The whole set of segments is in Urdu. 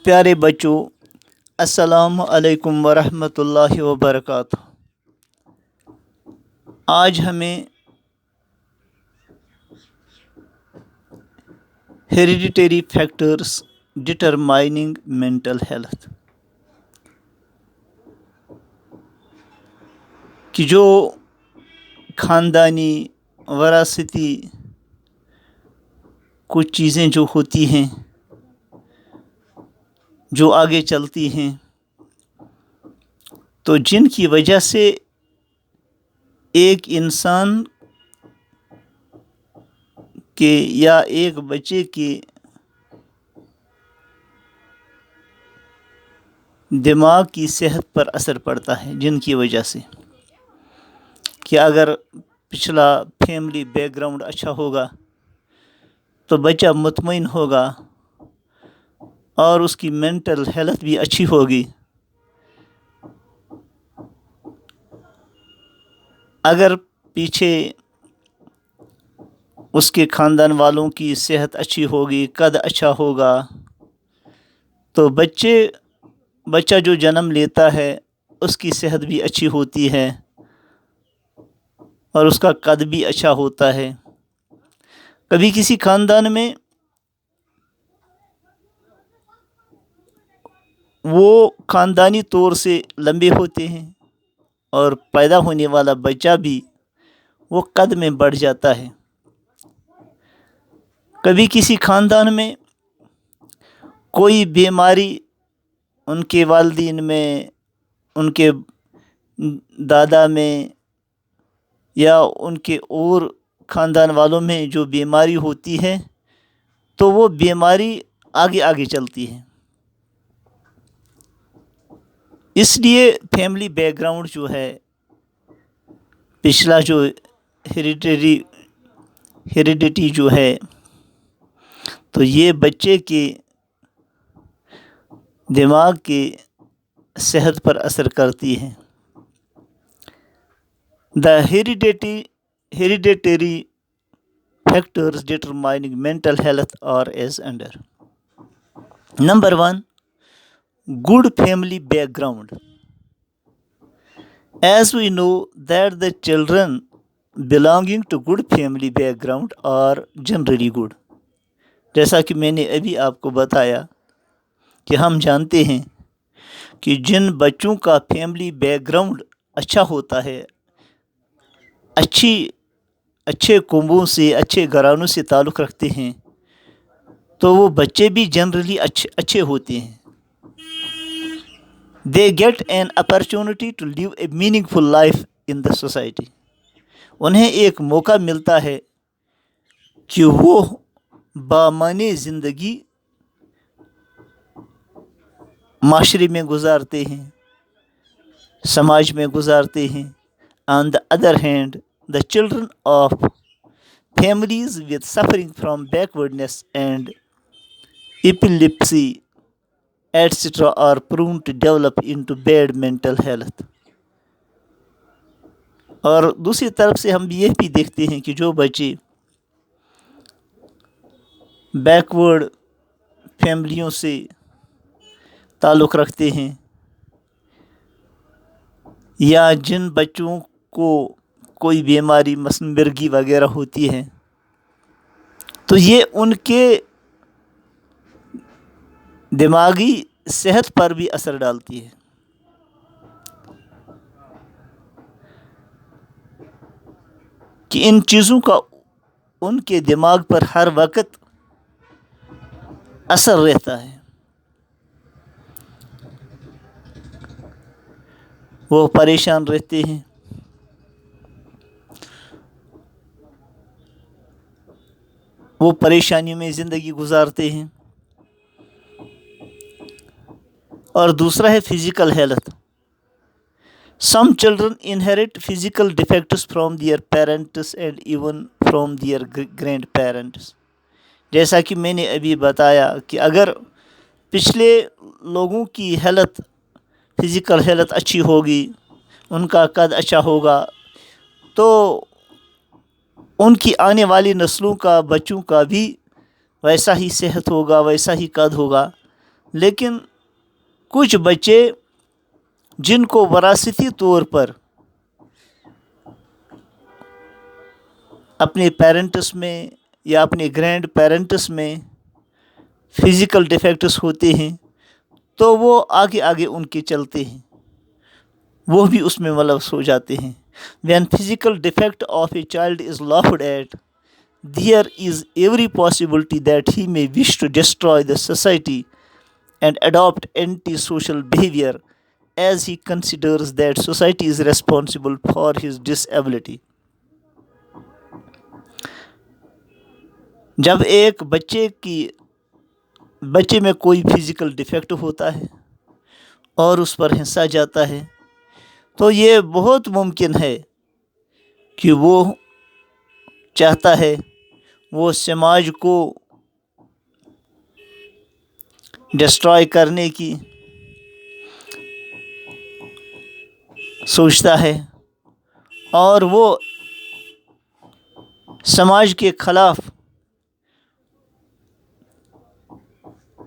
پیارے بچوں، السلام علیکم ورحمۃ اللہ وبرکاتہ۔ آج ہمیں ہیریڈیٹری فیکٹرز ڈٹرمائننگ مینٹل ہیلتھ کہ جو خاندانی وراثتی کچھ چیزیں جو ہوتی ہیں جو آگے چلتی ہیں، تو جن کی وجہ سے ایک انسان کے یا ایک بچے کے دماغ کی صحت پر اثر پڑتا ہے، جن کی وجہ سے کہ اگر پچھلا فیملی بیک گراؤنڈ اچھا ہوگا تو بچہ مطمئن ہوگا اور اس کی مینٹل ہیلتھ بھی اچھی ہوگی۔ اگر پیچھے اس کے خاندان والوں کی صحت اچھی ہوگی، قد اچھا ہوگا، تو بچہ جو جنم لیتا ہے اس کی صحت بھی اچھی ہوتی ہے اور اس کا قد بھی اچھا ہوتا ہے۔ کبھی کسی خاندان میں وہ خاندانی طور سے لمبے ہوتے ہیں اور پیدا ہونے والا بچہ بھی وہ قد میں بڑھ جاتا ہے۔ کبھی کسی خاندان میں کوئی بیماری ان کے والدین میں، ان کے دادا میں یا ان کے اور خاندان والوں میں جو بیماری ہوتی ہے تو وہ بیماری آگے چلتی ہے۔ اس لیے فیملی بیک گراؤنڈ جو ہے، پچھلا جو ہیریڈیٹی جو ہے، تو یہ بچے کے دماغ کے صحت پر اثر کرتی ہے۔ The hereditary factors determining mental health are as under. Number 1, good family background. As we know that the children belonging to good family background are generally good. جیسا کہ میں نے ابھی آپ کو بتایا کہ ہم جانتے ہیں کہ جن بچوں کا فیملی بیک گراؤنڈ اچھا ہوتا ہے، اچھے کنبوں سے، اچھے گھرانوں سے تعلق رکھتے ہیں، تو وہ بچے بھی جنرلی اچھے ہوتے ہیں۔ They get an opportunity to live a meaningful life in the society. انہیں ایک موقع ملتا ہے کہ وہ بامعنی زندگی معاشرے میں گزارتے ہیں، سماج میں گزارتے ہیں۔ On the other hand, the children of families with suffering from backwardness and epilepsy etc. are prone to develop into bad mental health. اور دوسری طرف سے ہم یہ بھی دیکھتے ہیں کہ جو بچے بیکورڈ فیملیوں سے تعلق رکھتے ہیں یا جن بچوں کو کوئی بیماری مثلا مرگی وغیرہ ہوتی ہے، تو یہ ان کے دماغی صحت پر بھی اثر ڈالتی ہے۔ کہ ان چیزوں کا ان کے دماغ پر ہر وقت اثر رہتا ہے، وہ پریشان رہتے ہیں، وہ پریشانیوں میں زندگی گزارتے ہیں۔ اور دوسرا ہے physical health. Some children inherit physical defects from their parents and even from their grandparents. جیسا کہ میں نے ابھی بتایا کہ اگر پچھلے لوگوں کی فزیکل ہیلتھ اچھی ہوگی، ان کا قد اچھا ہوگا، تو ان کی آنے والی نسلوں کا، بچوں کا بھی ویسا ہی صحت ہوگا، ویسا ہی قد ہوگا۔ لیکن کچھ بچے جن کو وراثتی طور پر اپنے پیرنٹس میں یا اپنے گرینڈ پیرنٹس میں فزیکل ڈیفیکٹس ہوتے ہیں تو وہ آگے آگے ان کے چلتے ہیں، وہ بھی اس میں ملوث ہو جاتے ہیں۔ When physical defect of a child is laughed at, there is every possibility that he may wish to destroy the society and adopt anti-social behavior as he considers that society is responsible for his disability. جب ایک بچے میں کوئی فزیکل ڈیفیکٹ ہوتا ہے اور اس پر ہنسا جاتا ہے تو یہ بہت ممکن ہے کہ وہ چاہتا ہے، وہ سماج کو ڈسٹرائے کرنے کی سوچتا ہے اور وہ سماج کے خلاف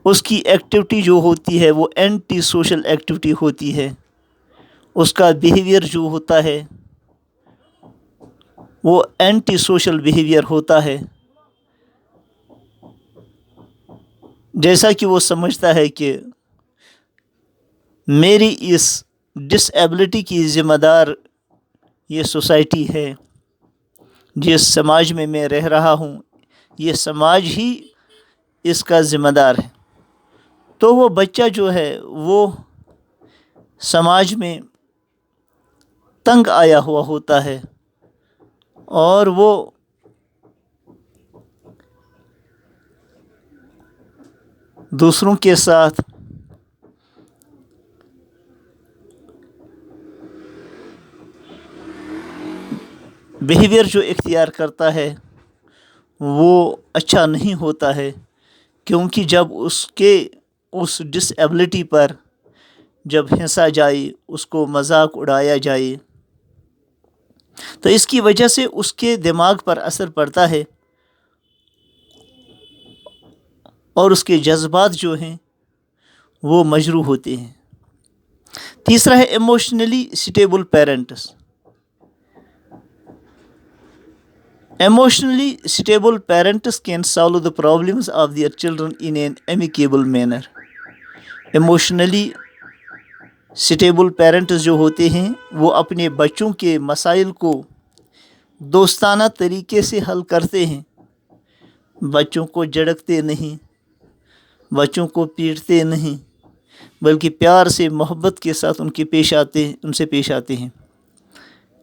اس کی ایکٹیویٹی جو ہوتی ہے وہ اینٹی سوشل ایکٹیویٹی ہوتی ہے، اس کا بیہیویئر جو ہوتا ہے وہ اینٹی سوشل بیہیویئر ہوتا ہے، جیسا کہ وہ سمجھتا ہے کہ میری اس ڈس ایبلٹی کی ذمہ دار یہ سوسائٹی ہے، جس سماج میں میں رہ رہا ہوں یہ سماج ہی اس کا ذمہ دار ہے۔ تو وہ بچہ جو ہے وہ سماج میں تنگ آیا ہوا ہوتا ہے اور وہ دوسروں کے ساتھ بیہیویئر جو اختیار کرتا ہے وہ اچھا نہیں ہوتا ہے، کیونکہ جب اس ڈس ایبلٹی پر جب ہنسا جائے، اس کو مذاق اڑایا جائے تو اس کی وجہ سے اس کے دماغ پر اثر پڑتا ہے اور اس کے جذبات جو ہیں وہ مجروح ہوتے ہیں۔ تیسرا ہے emotionally stable parents. Emotionally stable parents can solve the problems of their children in an amicable manner. Emotionally stable parents جو ہوتے ہیں وہ اپنے بچوں کے مسائل کو دوستانہ طریقے سے حل کرتے ہیں، بچوں کو جھڑکتے نہیں، بچوں کو پیٹتے نہیں، بلکہ پیار سے محبت کے ساتھ ان سے پیش آتے ہیں۔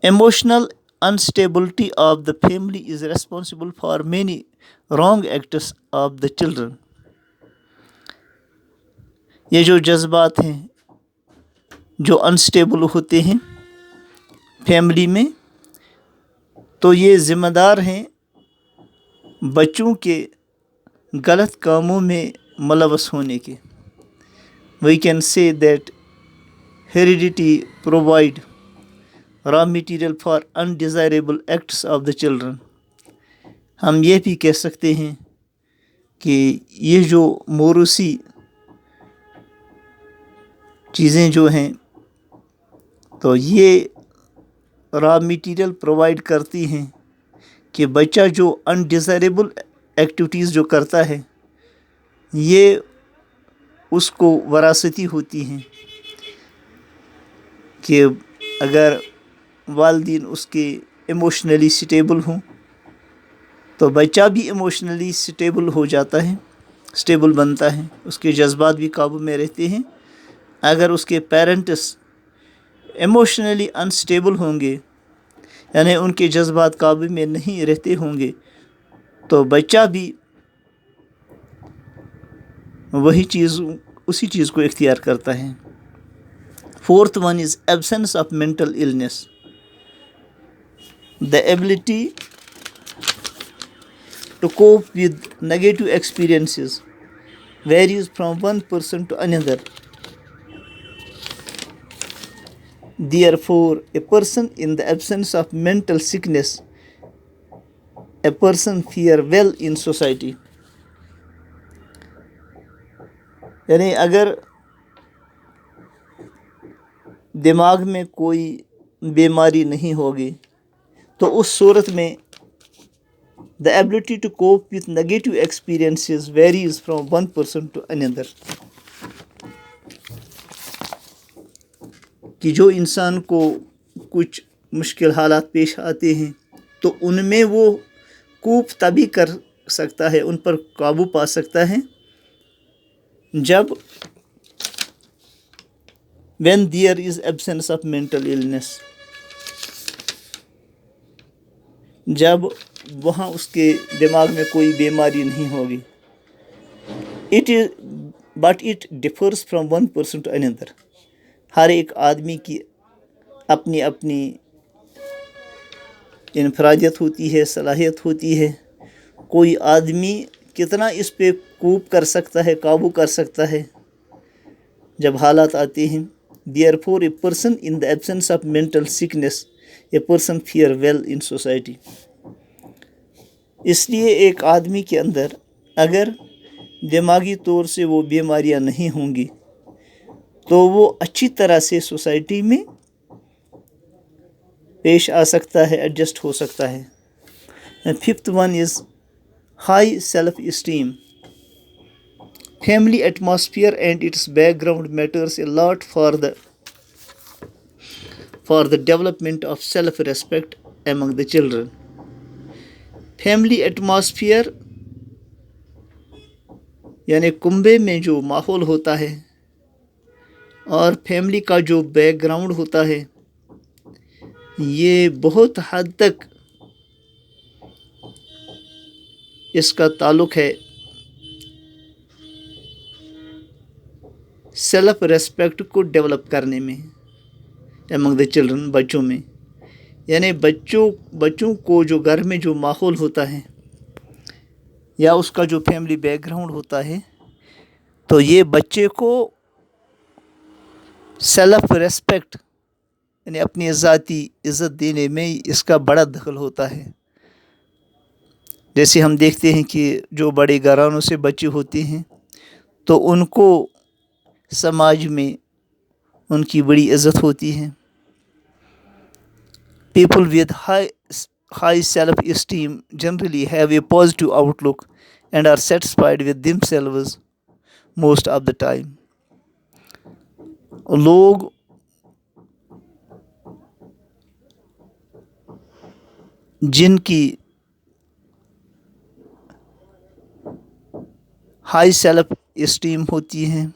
Emotional instability of the family is responsible for many wrong acts of the children. یہ جو جذبات ہیں جو انسٹیبل ہوتے ہیں فیملی میں تو یہ ذمہ دار ہیں بچوں کے غلط کاموں میں ملوث ہونے کے۔ We can say that heredity provide raw material for undesirable acts of the children. ہم یہ بھی کہہ سکتے ہیں کہ یہ جو موروثی چیزیں جو ہیں تو یہ را میٹیریل پرووائڈ کرتی ہیں کہ بچہ جو انڈیزائریبل ایکٹیویٹیز جو کرتا ہے یہ اس کو وراثتی ہوتی ہیں، کہ اگر والدین اس کے ایموشنلی سٹیبل ہوں تو بچہ بھی ایموشنلی سٹیبل ہو جاتا ہے، سٹیبل بنتا ہے، اس کے جذبات بھی قابو میں رہتے ہیں۔ اگر اس کے پیرنٹس ایموشنلی انسٹیبل ہوں گے، یعنی ان کے جذبات قابو میں نہیں رہتے ہوں گے، تو بچہ بھی اسی چیز کو اختیار کرتا ہے۔ Fourth one is absence of mental illness. The ability to cope with negative experiences varies from one person to another. Therefore, a person in the absence of mental sickness, a person fare well in society. یعنی اگر دماغ میں کوئی بیماری نہیں ہوگی تو اس صورت میں the ability to cope with negative experiences varies from one person to another. کہ جو انسان کو کچھ مشکل حالات پیش آتے ہیں تو ان میں وہ کوپ تبھی کر سکتا ہے، ان پر قابو پا سکتا ہے جب when there is absence of mental illness، جب وہاں اس کے دماغ میں کوئی بیماری نہیں ہوگی. But it differs from one person to another. ہر ایک آدمی کی اپنی اپنی انفرادیت ہوتی ہے، صلاحیت ہوتی ہے. کوئی آدمی کتنا اس پہ کوپ کر سکتا ہے، قابو کر سکتا ہے جب حالات آتے ہیں. Therefore, a person in the absence of mental sickness, a person fare well in society. اس لیے ایک آدمی کے اندر اگر دماغی طور سے وہ بیماریاں نہیں ہوں گی تو وہ اچھی طرح سے سوسائٹی میں پیش آ سکتا ہے، ایڈجسٹ ہو سکتا ہے. Fifth one is high self esteem. Family atmosphere and its background matters a lot for the development of self-respect among the children. Family atmosphere یعنی کنبے میں جو ماحول ہوتا ہے اور فیملی کا جو بیک گراؤنڈ ہوتا ہے، یہ بہت حد تک اس کا تعلق ہے سیلف ریسپیکٹ کو ڈیولپ کرنے میں among the children، بچوں میں. یعنی بچوں کو جو گھر میں جو ماحول ہوتا ہے یا اس کا جو فیملی بیک گراؤنڈ ہوتا ہے تو یہ بچے کو سیلف ریسپیکٹ یعنی اپنی ذاتی عزت دینے میں اس کا بڑا دخل ہوتا ہے. جیسے ہم دیکھتے ہیں کہ جو بڑے گھرانوں سے بچے ہوتے ہیں تو ان کو سماج میں ان کی بڑی عزت ہوتی ہے. People with high self-esteem generally have a positive outlook and are satisfied with themselves most of the time. لوگ جن کی ہائی سیلف اسٹیم ہوتی ہیں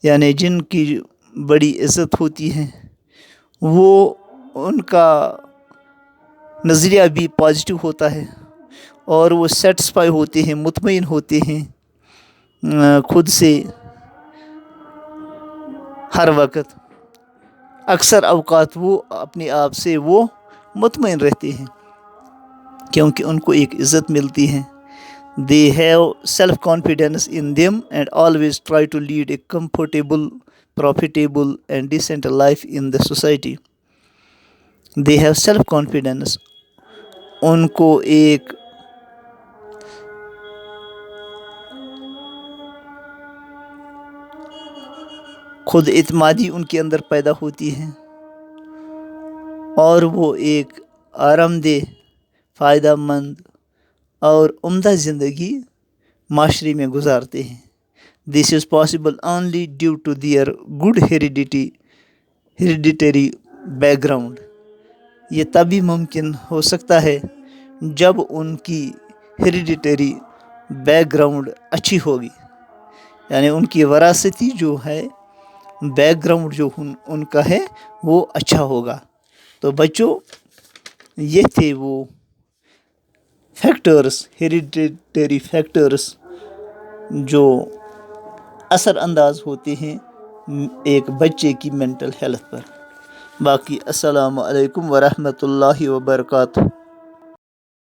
یعنی جن کی بڑی عزت ہوتی ہے، وہ ان کا نظریہ بھی پازیٹیو ہوتا ہے اور وہ سیٹسفائی ہوتے ہیں، مطمئن ہوتے ہیں خود سے ہر وقت. اکثر اوقات وہ اپنے آپ سے وہ مطمئن رہتے ہیں کیونکہ ان کو ایک عزت ملتی ہے. They have self-confidence in them and always try to lead a comfortable, profitable and decent life in the society. They have self-confidence. ان کو ایک خود اعتمادی ان کے اندر پیدا ہوتی ہے اور وہ ایک آرام دہ، فائدہ مند اور عمدہ زندگی معاشرے میں گزارتے ہیں. This is possible only due to their good hereditary background. یہ تبھی ممکن ہو سکتا ہے جب ان کی ہیریڈیٹری بیک گراؤنڈ اچھی ہوگی، یعنی ان کی وراثتی جو ہے بیک گراؤنڈ جو ان کا ہے وہ اچھا ہوگا. تو بچوں، یہ تھے وہ فیکٹرز، ہیریڈیٹری فیکٹرز جو اثر انداز ہوتے ہیں ایک بچے کی مینٹل ہیلتھ پر. باقی السلام علیکم ورحمۃ اللہ وبرکاتہ.